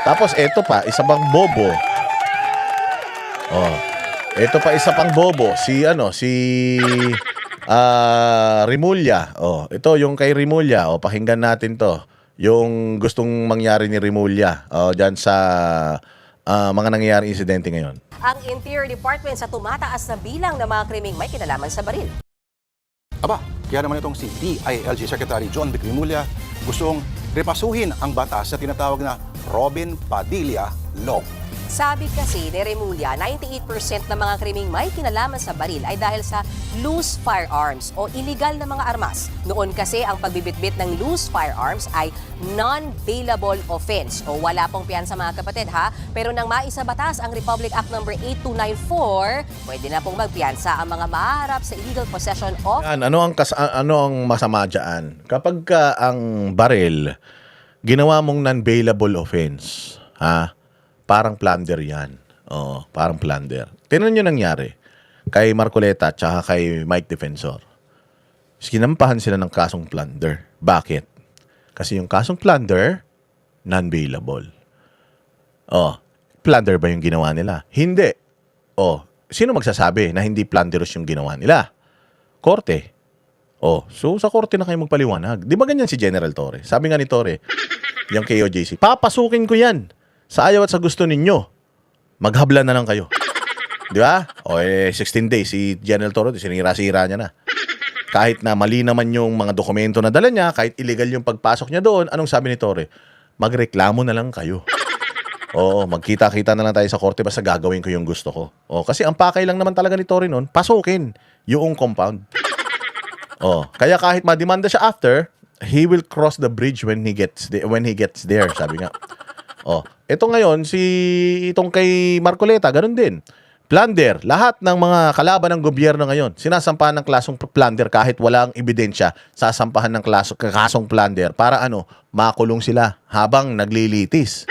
Tapos eto pa, isa pang bobo. Oh. Eto pa isa pang bobo, si Rimulya. Oh, ito yung kay Rimulya. Oh, pakinggan natin 'to. Yung gustong mangyari ni Rimulya diyan sa mga nangyayaring insidente ngayon. Ang Interior Department sa tumataas na bilang ng mga krimeng may kinalaman sa baril. Aba, kaya naman itong si DILG Secretary John Vic Rimulya gustong repasuhin ang batas na tinatawag na Robin Padilla Law. Sabi kasi ni Rimulya, 98% ng mga krimeng may kinalaman sa baril ay dahil sa loose firearms o illegal na mga armas. Noon kasi ang pagbibitbit ng loose firearms ay non-bailable offense o wala pong piyansa mga kapatid ha. Pero nang maisabatas ang Republic Act No. 8294, pwede na pong magpiyansa ang mga maharap sa illegal possession of... Ano ang masama diyan? Kapag ang baril ginawa mong non-bailable offense, ha? Parang plunder yan. Oo, parang plunder. Tingnan nyo nangyari kay Marcoleta at kay Mike Defensor. Sinampahan sila ng kasong plunder. Bakit? Kasi yung kasong plunder, non-bailable. Oh, plunder ba yung ginawa nila? Hindi. Oh, sino magsasabi na hindi plunderous yung ginawa nila? Korte. Oh, so sa korte na kayo magpaliwanag. Di ba ganyan si General Torre? Sabi nga ni Torre, yung KOJC, papasukin ko yan. Sa ayaw at sa gusto ninyo, maghabla na lang kayo. Di ba? O 16 days, si General Torre, sinira-sira niya na. Kahit na mali naman yung mga dokumento na dala niya, kahit illegal yung pagpasok niya doon, anong sabi ni Torre? Magreklamo na lang kayo. Oo, magkita-kita na lang tayo sa korte basta gagawin ko yung gusto ko. O, kasi ang pakay lang naman talaga ni Torre noon, pasukin yung compound. O, kaya kahit mademanda siya after, he will cross the bridge when he gets there, sabi nga. Oh, ito ngayon itong kay Marcoleta, ganun din. Plunder, lahat ng mga kalaban ng gobyerno ngayon, sinasampahan ng klasong plunder kahit walang ebidensya, sasampahan ng kasong plunder para makulong sila habang naglilitis.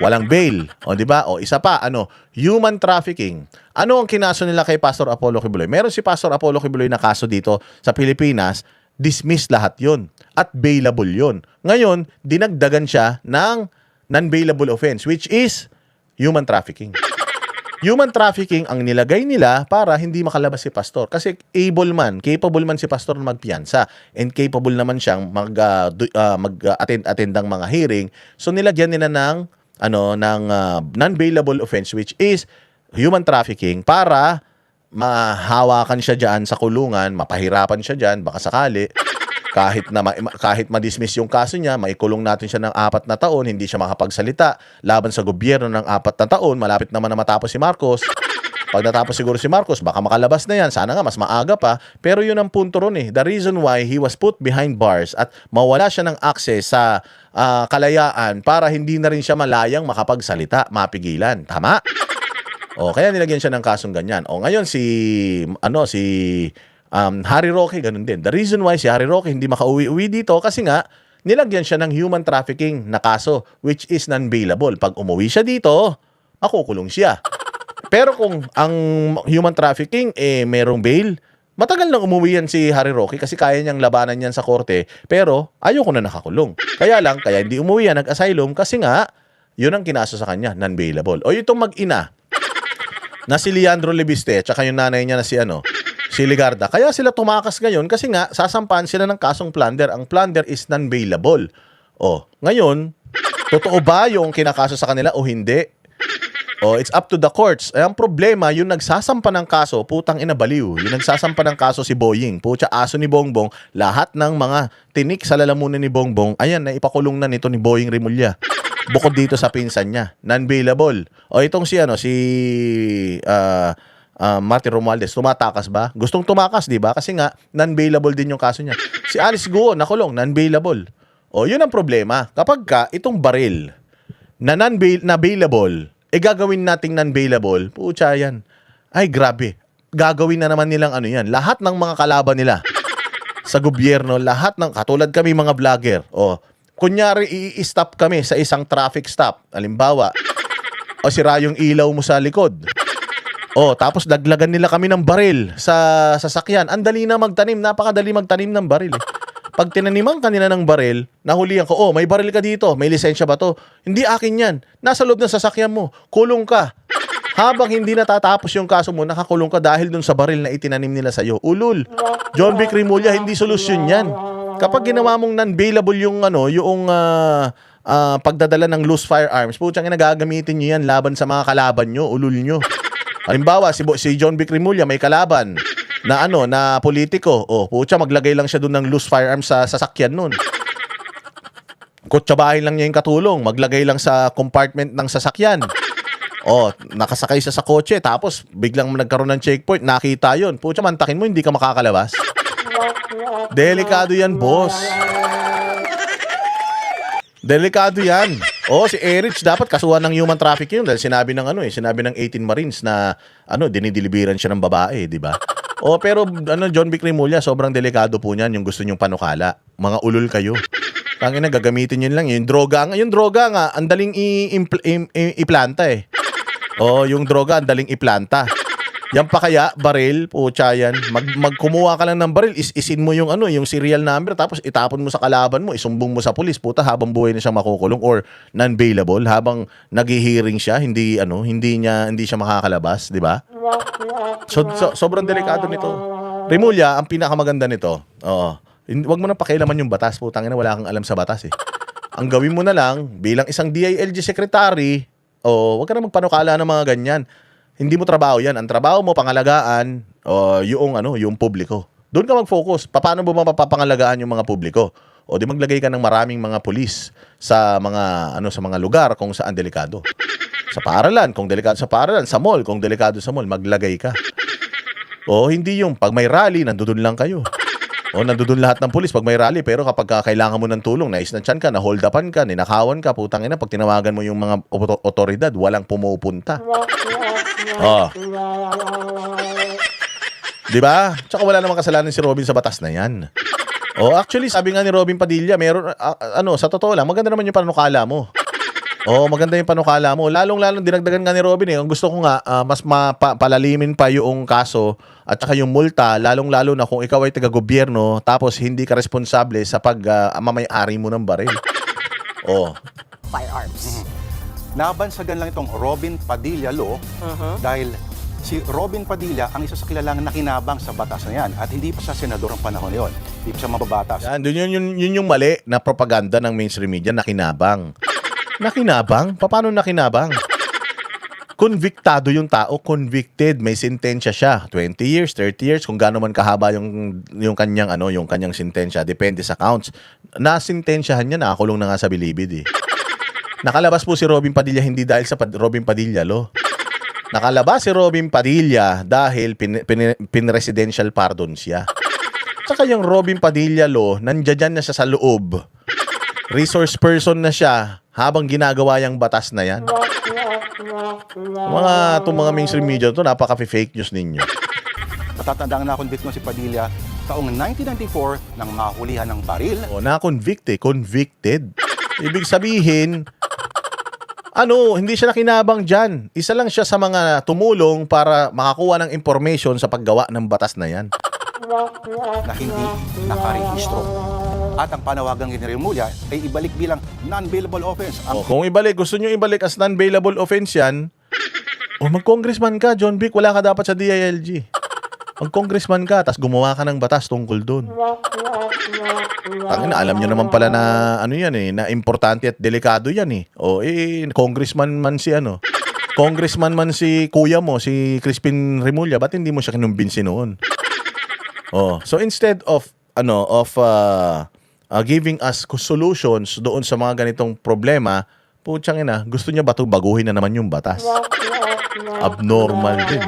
Walang bail, o di ba? O isa pa, human trafficking. Ano ang kinaso nila kay Pastor Apollo Quiboloy? Meron si Pastor Apollo Quiboloy na kaso dito sa Pilipinas, dismiss lahat 'yon at bailable 'yon. Ngayon, dinagdagan siya ng non-bailable offense, which is human trafficking. Human trafficking ang nilagay nila para hindi makalabas si pastor. Kasi capable man si pastor na magpiyansa and capable naman siyang mag-attend ng mga hearing. So nilagyan nila ng non-bailable offense, which is human trafficking, para mahawakan siya diyan sa kulungan, mapahirapan siya diyan baka sakali. Kahit ma-dismiss yung kaso niya, maikulong natin siya ng 4 na taon, hindi siya makapagsalita laban sa gobyerno ng 4 na taon, malapit naman na matapos si Marcos. Pag natapos siguro si Marcos, baka makalabas na yan. Sana nga, mas maaga pa. Pero yun ang punto ron eh. The reason why he was put behind bars at mawala siya ng access sa kalayaan para hindi na rin siya malayang makapagsalita, mapigilan. Tama? O, kaya nilagyan siya ng kasong ganyan. O, ngayon Harry Roque, ganun din. The reason why si Harry Roque hindi makauwi-uwi dito kasi nga, nilagyan siya ng human trafficking na kaso, which is non-bailable. Pag umuwi siya dito, makukulong siya. Pero kung ang human trafficking, merong bail, matagal nang umuwi yan si Harry Roque kasi kaya niyang labanan yan sa korte, pero ayoko na nakakulong. Kaya hindi umuwi yan, nag-asylum, kasi nga, yun ang kinaso sa kanya, non-bailable. O itong mag-ina, na si Leandro Lebiste, tsaka yung nanay niya na si Ligarda. Kaya sila tumakas ngayon kasi nga sasampahan sila ng kasong plunder. Ang plunder is non-bailable. O, ngayon, totoo ba yung kinakaso sa kanila o hindi? O, it's up to the courts. Ang problema, yung nagsasampa ng kaso, putang ina baliw. Yung nagsasampa ng kaso si Boying, putya aso ni Bongbong, lahat ng mga tinik sa lalamunan ni Bongbong, ayan, naipakulong na nito ni Boying Rimulya. Bukod dito sa pinsan niya, non-bailable. O itong Martin Romualdez, tumatakas ba? Gustong tumakas, di ba? Kasi nga, non-bailable din yung kaso niya. Si Alice Guo, nakulong, non-bailable. O, yun ang problema. Kapag itong baril na bailable, gagawin nating non-bailable, pucha yan. Ay, grabe. Gagawin na naman nilang yan. Lahat ng mga kalaban nila sa gobyerno, katulad kami mga vlogger, kunyari, i-stop kami sa isang traffic stop, halimbawa, o sira yung ilaw mo sa likod. Tapos daglagan nila kami ng baril sa sasakyan. Ang dali na magtanim, napakadali magtanim ng baril. Pag tinaniman kanila ng baril, nahulihan ko, oh, may baril ka dito, may lisensya ba to? Hindi akin yan. Nasa loob ng sasakyan mo. Kulong ka. Habang hindi natatapos yung kaso mo, nakakulong ka dahil dun sa baril na itinanim nila sa'yo. Ulul. John Vic Rimulya, hindi solusyon yan. Kapag ginawa mong non-bailable yung pagdadala ng loose firearms, putsang gagamitin nyo yan laban sa mga kalaban nyo, ulul nyo. Halimbawa, si John Vic Rimulya may kalaban na politiko. Oh, putya, maglagay lang siya doon ng loose firearms sa sasakyan nun. Kutsabahin lang niya yung katulong, maglagay lang sa compartment ng sasakyan. Oh, nakasakay siya sa kotse, tapos biglang nagkaroon ng checkpoint, nakita yun. Putya, mantakin mo, hindi ka makakalabas. Delikado yan, boss. Delikado yan. Oh, si Erich dapat kasuhan ng human trafficking dahil sinabi ng 18 Marines na dinideliveran siya ng babae, di ba? Oh, pero John Vic Rimulya, sobrang delikado po niyan yung gusto nyong panukala. Mga ulol kayo. Tangina, gagamitin yun lang. Yung droga nga, ang daling iplanta eh. Oh, yung droga, ang daling iplanta. Yan pa kaya, baril, putya yan. Magkumuha ka lang ng baril, isin mo yung yung serial number, tapos itapon mo sa kalaban mo, isumbong mo sa pulis, puta, habang buhay na siya makukulong or non-bailable, habang naghihiring siya, hindi siya makakalabas, di ba? So, sobrang delikado nito. Rimulya, ang pinakamaganda nito, wag mo nang pakialaman yung batas, putang ina, wala kang alam sa batas eh. Ang gawin mo na lang, bilang isang DILG secretary, wag ka na magpanukala ng mga ganyan. Hindi mo trabaho yan. Ang trabaho mo, pangalagaan, yung publiko. Doon ka mag-focus. Paano mo mapapangalagaan yung mga publiko? O di maglagay ka ng maraming mga pulis sa mga lugar kung saan delikado. Sa paaralan, kung delikado sa paaralan, sa mall, kung delikado sa mall, maglagay ka. O hindi yung pag may rally, nandoon lang kayo. O nandoon lahat ng pulis pag may rally, pero kapag kailangan mo ng tulong, naisnansyan ka, na-hold upan ka, ninakawan ka, putang ina, pag tinawagan mo yung mga otoridad, walang pumupunta. Di ba? Tsaka wala namang kasalanan si Robin sa batas na yan. Actually, sabi nga ni Robin Padilla, meron, sa totoo lang, maganda naman yung panukala mo. Maganda yung panukala mo. Lalong-lalong dinagdagan nga ni Robin eh. Ang gusto ko nga, mas palalimin pa yung kaso at saka yung multa, lalong-lalo na kung ikaw ay taga-gobyerno tapos hindi ka responsable sa mamay-ari mo ng baril. Firearms. Nabansagan lang itong Robin Padilla Law dahil si Robin Padilla ang isa sa kilalang nakinabang sa batas na yan at hindi pa siya senador ang panahon yon. Hindi pa siya mababatas. Yun yung mali na propaganda ng mainstream media, nakinabang. Nakinabang? Paano nakinabang? Convictado yung tao, convicted, may sentensya siya. 20 years, 30 years, kung gaano man kahaba yung kanyang sentensya, depende sa counts. Nasintensyahan niya, nakakulong na nga sa bilibid eh. Nakalabas po si Robin Padilla hindi dahil sa Robin Padilla Law. Nakalabas si Robin Padilla dahil pin-residential pardon siya. Tsaka yung Robin Padilla Law, nandiyan na siya sa loob. Resource person na siya habang ginagawa yung batas na yan. Itong mga mainstream media to, napaka-fake news ninyo. Matatandang na-convict mo si Padilla taong 1994 nang mahulihan ng baril. Convicted. Ibig sabihin, hindi siya nakinabang dyan. Isa lang siya sa mga tumulong para makakuha ng information sa paggawa ng batas na yan. Na hindi nakarehistro. At ang panawagan ni Rimulya ay ibalik bilang non-bailable offense. Kung gusto nyo ibalik as non-bailable offense yan, mag-congressman ka, John Vic, wala ka dapat sa DILG. Mag-congressman ka, tas gumawa ka ng batas tungkol dun. Alam nyo naman pala na na importante at delikado yan eh. Congressman man si kuya mo, si Crispin Rimulya, ba't hindi mo siya kinumbinsi noon? So instead of giving us solutions doon sa mga ganitong problema, gusto niya baguhin na naman yung batas. Abnormal din.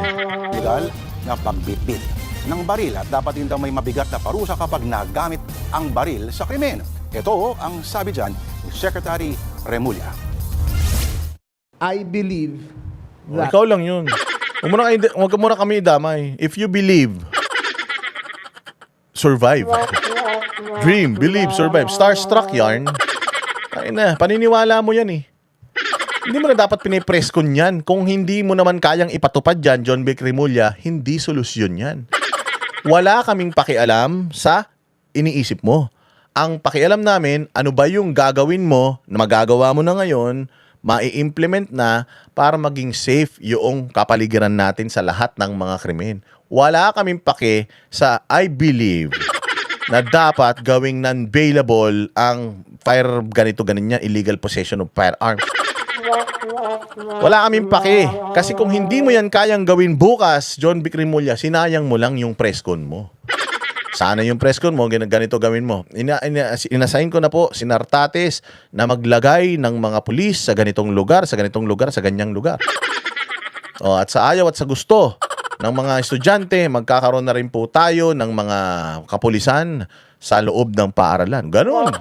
Legal na pagbitbit ng baril at dapat din daw may mabigat na parusa kapag nagamit ang baril sa krimen. Ito ang sabi dyan ni Secretary Rimulya. I believe that... Ikaw lang yun. Huwag mo na kami idamay. If you believe, survive. Dream, believe, survive. Starstruck yarn. Paniniwala mo yan eh. Hindi mo na dapat pinipress ko yan. Kung hindi mo naman kayang ipatupad yan, John Vic Rimulya, hindi solusyon yan. Wala kaming pakialam sa iniisip mo. Ang pakialam namin, ano ba yung gagawin mo na magagawa mo na ngayon, mai-implement na para maging safe yung kapaligiran natin sa lahat ng mga krimen. Wala kaming pake sa I believe na dapat gawing non-bailable ang ganito ganyan, illegal possession of firearms. Wala kaming pake. Kasi kung hindi mo yan kayang gawin bukas, John Vic Rimulya, sinayang mo lang yung presscon mo. Sana yung presscon mo, ganito gawin mo. Inassign ko na po si Nartates na maglagay ng mga pulis sa ganitong lugar, sa ganitong lugar, sa ganyang lugar. At sa ayaw at sa gusto ng mga estudyante, magkakaroon na rin po tayo ng mga kapulisan sa loob ng paaralan. Ganon.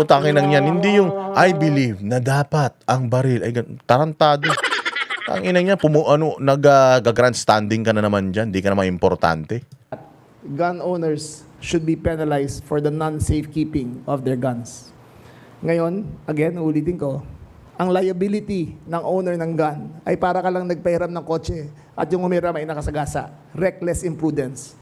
Tangin yan. Hindi yung I believe na dapat ang baril ay tarantado. Tangin yan, nag-grandstanding ka na naman dyan. Di ka naman importante. Gun owners should be penalized for the non-safekeeping of their guns. Ngayon, again, ulitin ko, ang liability ng owner ng gun ay para ka lang nagpahiram ng kotse at yung umiram ay nakasagasa. Reckless imprudence.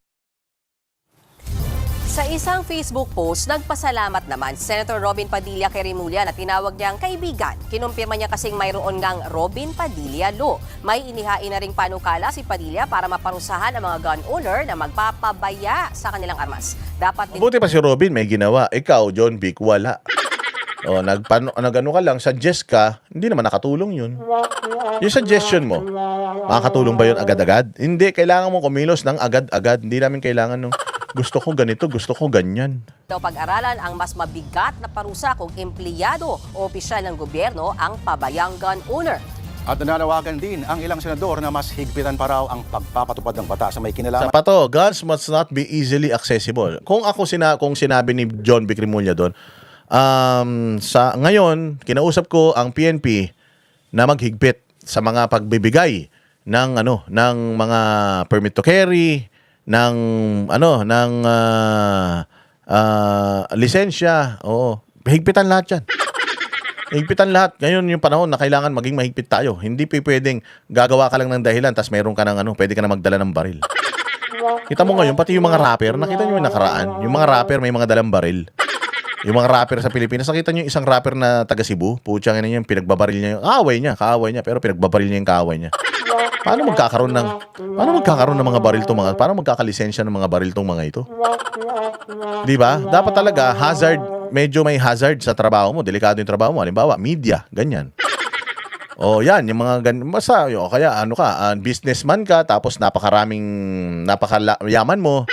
Sa isang Facebook post, nagpasalamat naman Senator Robin Padilla kay Rimulya na tinawag niyang kaibigan. Kinumpirma niya kasing mayroon ngang Robin Padilla Law. May inihain na ring panukala si Padilla para maparusahan ang mga gun owner na magpapabaya sa kanilang armas. Dapat din... Buti pa si Robin may ginawa. Ikaw, John Vic, wala. Nag-ano ka lang, suggest ka, hindi naman nakatulong yun. Yung suggestion mo, makakatulong ba yun agad-agad? Hindi, kailangan mo kumilos ng agad-agad. Hindi namin kailangan nung gusto ko ganito, gusto ko ganyan. Daw pag-aralan ang mas mabigat na parusa kung empleyado o opisyal ng gobyerno ang pabayang gun owner. At nananawagan din ang ilang senador na mas higpitan pa raw ang pagpapatupad ng batas sa may kinalaman. Sa pato, guns must not be easily accessible. Kung sinabi ni John Vic Rimulya doon, sa ngayon, kinausap ko ang PNP na maghigpit sa mga pagbibigay ng mga permit to carry, ng lisensya. Oo, higpitan lahat 'yan. Higpitan lahat. Ngayon yung panahon na kailangan maging mahigpit tayo. Hindi pwedeng gagawa ka lang ng dahilan tapos meron ka ng pwede ka na magdala ng baril. Kita mo ngayon pati yung mga rapper, nakita niyo yung nakaraan, yung mga rapper may mga dalang baril. Yung mga rapper sa Pilipinas, nakita niyo yung isang rapper na taga Cebu, putsang ina niya, pinagbabaril niya yung kaaway niya, pero pinagbabaril niya yung kaaway niya. Paano magkakaroon ng mga baril tong mga, paano magkakalisensya ng mga baril tong mga ito? 'Di ba? Dapat talaga medyo may hazard sa trabaho mo, delikado yung trabaho mo. Halimbawa, media, ganyan. Yan, yung mga basta, kaya businessman ka tapos napakayaman mo.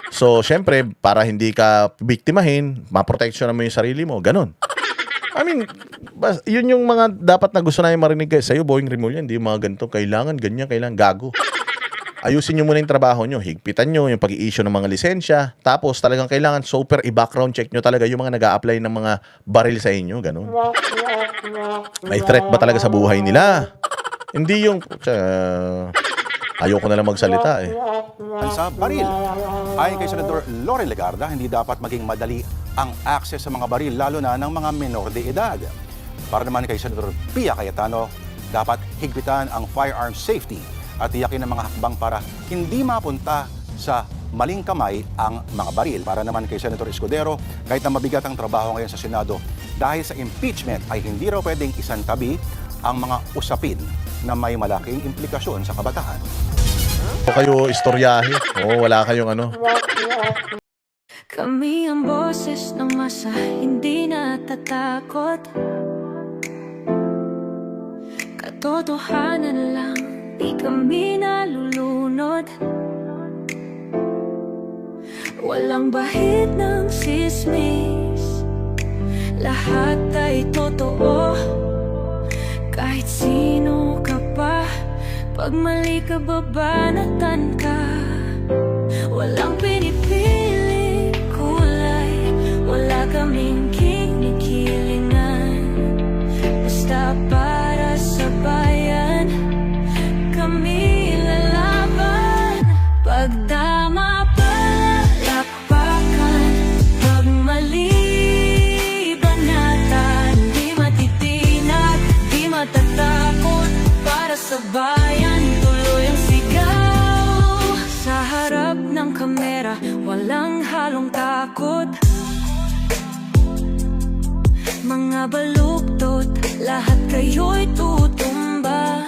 So, syempre, para hindi ka biktimahin, maproteksyonan mo yung sarili mo. Ganon. I mean, yun yung mga dapat na gusto namin marinig sa'yo, Boying Rimulya. Hindi yung mga ganito. Kailangan, gago. Ayusin nyo muna yung trabaho nyo. Higpitan nyo yung pag-i-issue ng mga lisensya. Tapos, talagang kailangan super i-background check nyo talaga yung mga nag-a-apply ng mga baril sa inyo. Ganon. May threat ba talaga sa buhay nila? Hindi yung... ayoko na lang magsalita Sa baril. Ayon kay Senador Loren Legarda, hindi dapat maging madali ang access sa mga baril, lalo na ng mga menor de edad. Para naman kay Senador Pia Cayetano, dapat higpitan ang firearm safety at tiyakin ang mga hakbang para hindi mapunta sa maling kamay ang mga baril. Para naman kay Senator Escudero, kahit na mabigat ang trabaho ngayon sa Senado, dahil sa impeachment ay hindi raw pwedeng isantabi ang mga usapin na may malaking implikasyon sa kabataan. Kayo istoryahe. Wala kayong Kami ang boses ng masa, hindi natatakot. Katotohanan lang, di kami nalulunod. Walang bahid ng sismis, lahat ay totoo. Kahit sino ka pa, pag mali ka, babanatan ka. Walang pinipiling kulay, wala kaming kinikilingan. Basta para sa bayan, kami lalaban. Pagdama palakpakan, pag mali banatan. Di matitinag, di matatakot, para sa bayan tuloy ang sigaw. Sa harap ng kamera, walang halong takot. mga baluktot, lahat kayo'y tutumba.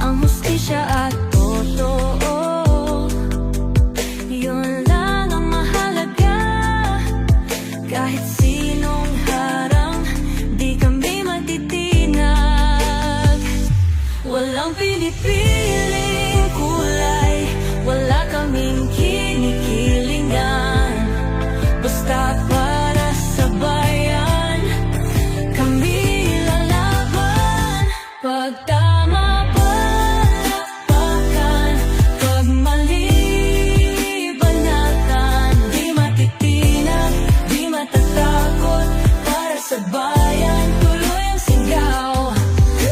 Ang hustisya at totoo, yun lang ang mahalaga. Kahit sinong harang, di kami matitinag. Walang pinipiling kulay, wala kaming kinikilingan. Basta para sa bayan, kami lalaban. Pag tama palakpakan, pag mali banatan. Di matitinag, di matatakot, para sa bayan tuloy ang sigaw.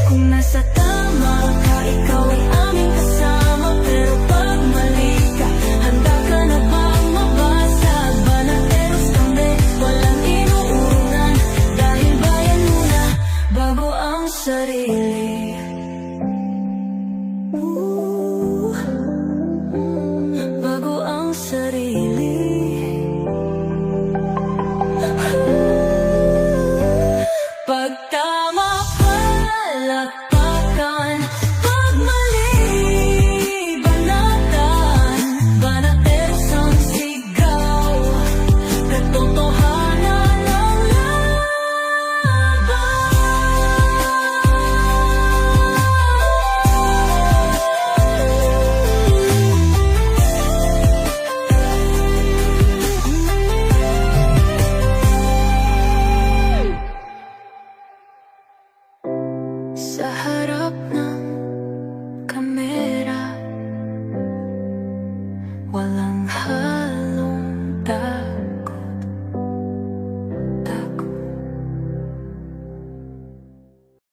Kung nasa tama ka, ikaw ay aming kasama. Pero pag mali ka, handa ka na bang mabasag? Banateros kami, walang inuurungan. Dahil bayan muna, bago ang sarili. Bago ang sarili. Pag tama palakpakan, pag mali banatan. Banateros ang sigaw, katotohanan ang laban. Sa harap